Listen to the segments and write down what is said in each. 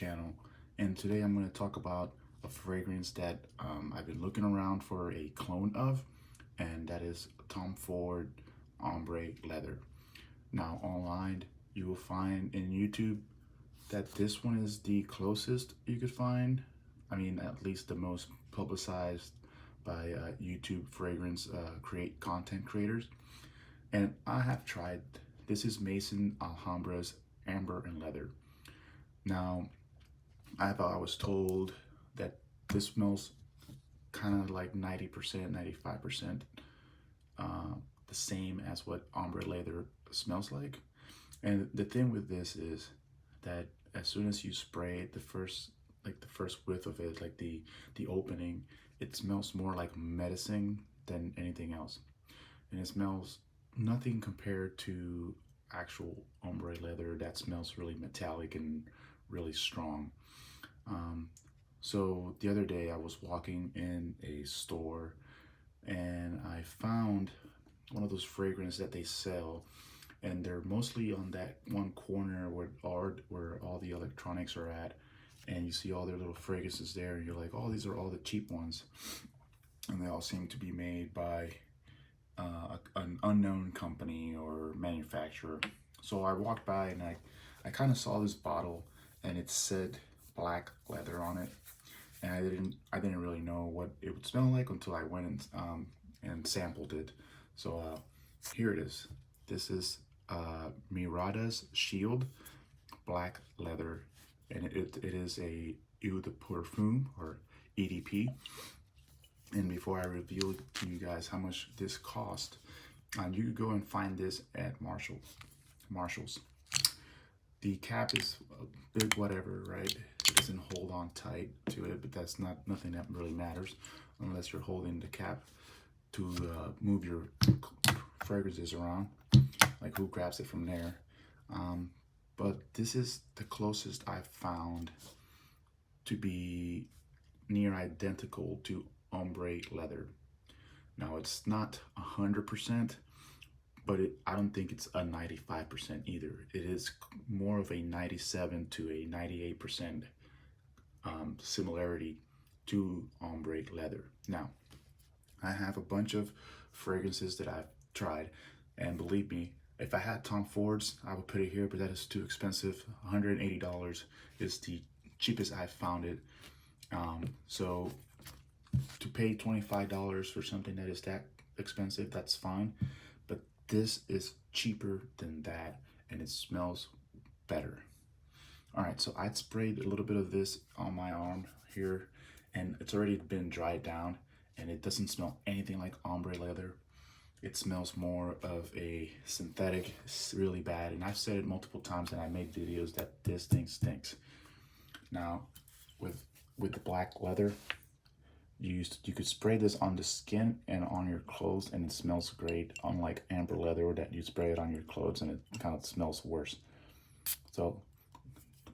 channel, and today I'm going to talk about a fragrance that I've been looking around for a clone of, and that is Tom Ford Ombre Leather. Now online you will find in YouTube that this one is the closest you could find. I mean, at least the most publicized by YouTube fragrance content creators. And I have tried. This is Maison Alhambra's Amber and Leather. Now, I was told that this smells kind of like 90%, 95% the same as what Ombre Leather smells like. And the thing with this is that as soon as you spray it, the first whiff of it, like the opening, it smells more like medicine than anything else. And it smells nothing compared to actual Ombre Leather that smells really metallic and really strong. So the other day I was walking in a store and I found one of those fragrances that they sell, and they're mostly on that one corner where all the electronics are at, and you see all their little fragrances there, and you're like, oh, these are all the cheap ones, and they all seem to be made by an unknown company or manufacturer. So I walked by and I kind of saw this bottle and it said black leather on it, and I didn't really know what it would smell like until I went and sampled it. So here it is. This is Mirada's Shield Black Leather, and it is a Eau de Parfum or EDP. And before I reveal to you guys how much this cost, you could go and find this at Marshall's. The cap is a big whatever, right? It doesn't hold on tight to it, but that's nothing that really matters unless you're holding the cap to move your fragrances around. Like, who grabs it from there? But this is the closest I've found to be near identical to Ombre Leather. Now, it's not 100%, but I don't think it's a 95% either. It is more of a 97 to a 98% similarity to Ombre Leather. Now, I have a bunch of fragrances that I've tried, and believe me, if I had Tom Ford's, I would put it here, but that is too expensive. $180 is the cheapest I've found it. So to pay $25 for something that is that expensive, that's fine. But this is cheaper than that, and it smells better. All right, so I sprayed a little bit of this on my arm here, and it's already been dried down, and it doesn't smell anything like Ombre Leather. It smells more of a synthetic. It's really bad, and I've said it multiple times, and I made videos that this thing stinks. Now, with the black leather, you could spray this on the skin and on your clothes, and it smells great. Unlike Amber Leather, that you spray it on your clothes and it kind of smells worse. So,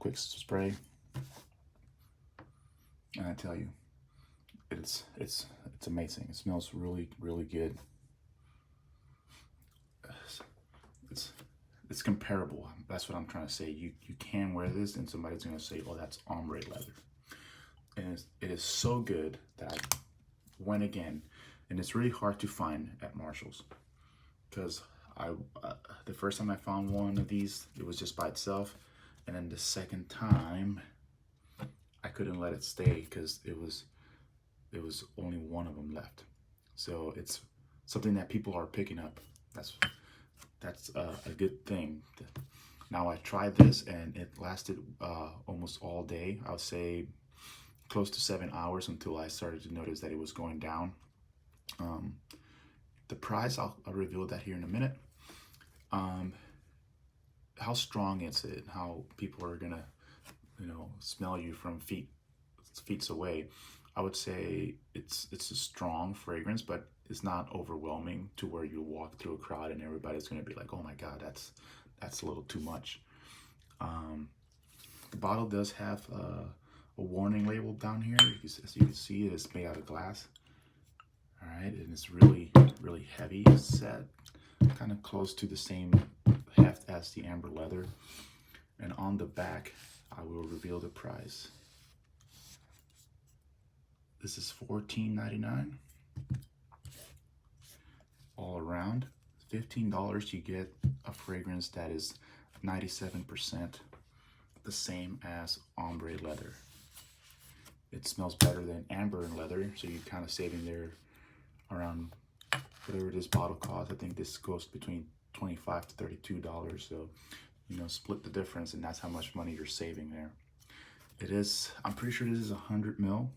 quick spray, and I tell you, it's amazing. It smells really, really good. It's comparable. That's what I'm trying to say. You can wear this and somebody's gonna say, oh, that's Ombre Leather. And it is so good that I went again, and it's really hard to find at Marshall's, because the first time I found one of these, it was just by itself, and then the second time I couldn't let it stay because it was only one of them left. So it's something that people are picking up. That's a good thing. Now, I tried this and it lasted almost all day. I would say close to 7 hours until I started to notice that it was going down. The price, I'll reveal that here in a minute. How strong is it? How people are gonna, smell you from feet away? I would say it's a strong fragrance, but it's not overwhelming to where you walk through a crowd and everybody's gonna be like, oh my God, that's a little too much. The bottle does have a warning label down here. As you can see, it is made out of glass. All right, and it's really, really heavy set, kind of close to the same heft as the Amber Leather. And on the back, I will reveal the price. This is $14.99 all around. $15, you get a fragrance that is 97% the same as Ombre Leather. It smells better than Amber and Leather, so you're kind of saving there around whatever this bottle costs. I think this goes between $25 to $32, so you know, split the difference, and that's how much money you're saving there. It is, I'm pretty sure this is 100 ml.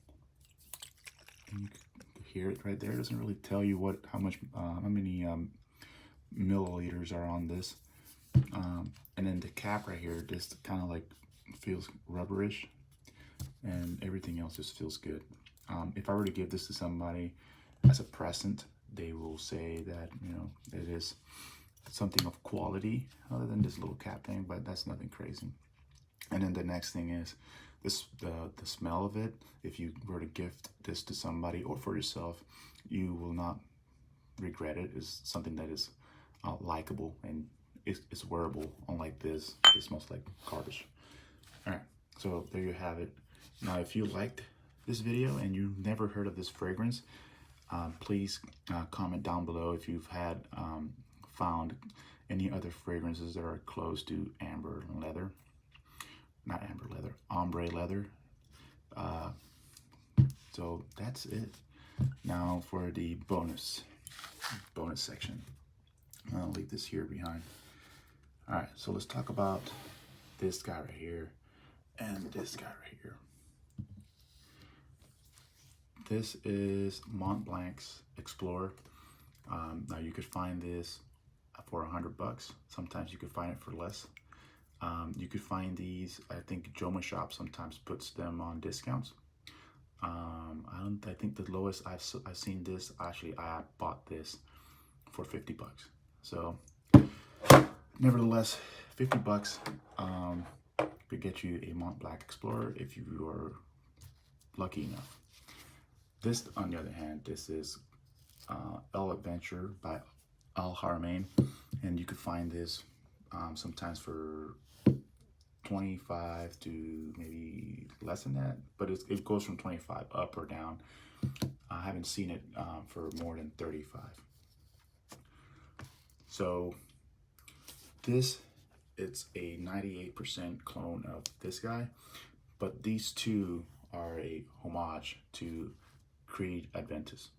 And you can hear it right there. It doesn't really tell you how many milliliters are on this. And then the cap right here just kind of like feels rubberish, and everything else just feels good. If I were to give this to somebody as a present, they will say that, you know, it is something of quality other than this little cap thing, but that's nothing crazy. And then the next thing is this, the smell of it. If you were to gift this to somebody or for yourself, you will not regret it. It's something that is likable and it's wearable, unlike this. It smells like garbage. All right, so there you have it. Now, if you liked this video and you've never heard of this fragrance, please comment down below if you've had found any other fragrances that are close to Amber Leather. Not Amber Leather, Ombre Leather. So that's it. Now for the bonus section. I'll leave this here behind. All right, so let's talk about this guy right here and this guy right here. This is Mont Blanc's Explorer. Now you could find this for $100. Sometimes you could find it for less. You could find these, I think Joma Shop sometimes puts them on discounts. I think the lowest I've seen this, actually I bought this for $50. So nevertheless, $50 could get you a Mont Blanc Explorer if you are lucky enough. This, on the other hand, this is El Adventure by Al Haramain, and you could find this sometimes for 25 to maybe less than that, but it goes from 25 up or down. I haven't seen it for more than 35. So this, it's a 98% clone of this guy, but these two are a homage to Creed Adventus.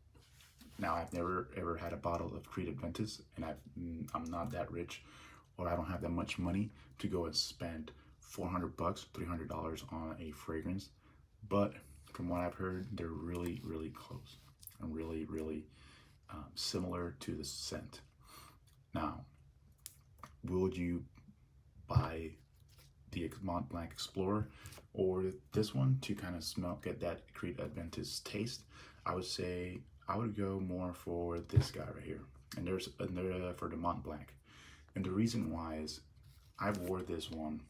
Now, I've never ever had a bottle of Creed Adventus, and I'm not that rich, or I don't have that much money to go and spend $400, $300 on a fragrance. But from what I've heard, they're really, really close and really, really similar to the scent. Now, would you buy the Mont Blanc Explorer or this one to kind of get that Creed Adventus taste? I would say I would go more for this guy right here, and there's for the Mont Blanc. And the reason why is I wore this one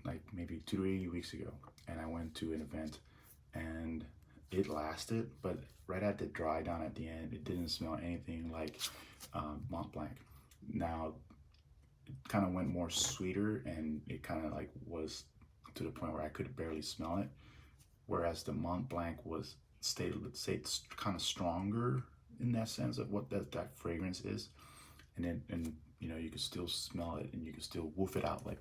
like maybe 2 weeks ago, and I went to an event and it lasted, but right at the dry down at the end, it didn't smell anything like Mont Blanc. Now it kind of went more sweeter, and it kind of like was to the point where I could barely smell it, whereas the Mont Blanc stayed kind of stronger in that sense of what that fragrance is. And you know, you can still smell it, and you can still woof it out, like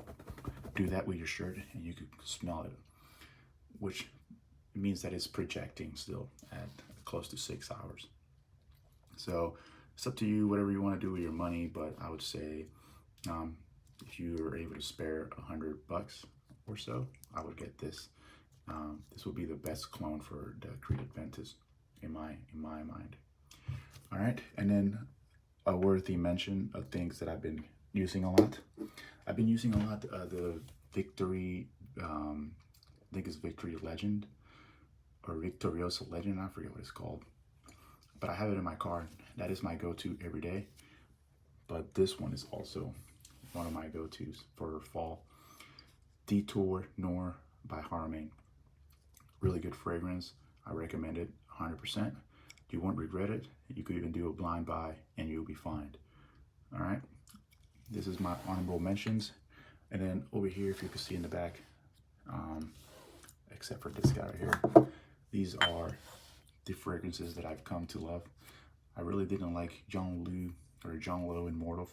do that with your shirt and you could smell it, which means that it's projecting still at close to 6 hours. So it's up to you, whatever you want to do with your money, but I would say if you are able to spare $100 or so, I would get this. This will be the best clone for the Creed Adventus in my mind. All right, and then a worthy mention of things that I've been using a lot. I've been using a lot the Victory, I think it's Victory Legend or Victoriosa Legend, I forget what it's called, but I have it in my car. That is my go-to every day. But this one is also one of my go-tos for fall. Detour Noir by Haramain. Really good fragrance. I recommend it 100%. You won't regret it. You could even do a blind buy and you'll be fine. All right. This is my honorable mentions. And then over here, if you can see in the back, except for this guy right here, these are the fragrances that I've come to love. I really didn't like John Lo Immortal,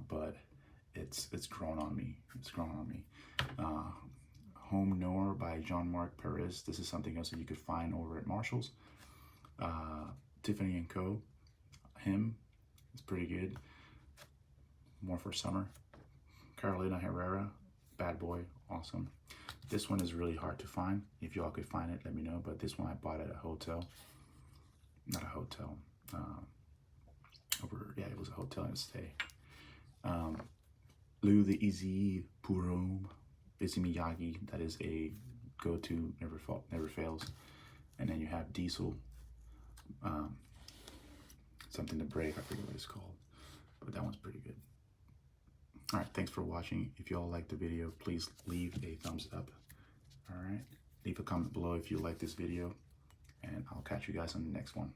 but it's grown on me. It's grown on me. Home Noir by Jean-Marc Perez. This is something else that you could find over at Marshall's. Tiffany & Co. Him. It's pretty good. More for summer. Carolina Herrera. Bad Boy. Awesome. This one is really hard to find. If y'all could find it, let me know. But this one I bought at a hotel. Not a hotel. Yeah, it was a hotel and stay. Lou the Easy pour Homme. Issey Miyagi, that is a go-to, never fails. And then you have Diesel, something to break, I forget what it's called, but that one's pretty good. All right, thanks for watching. If y'all like the video, please leave a thumbs up. All right, leave a comment below if you like this video, and I'll catch you guys on the next one.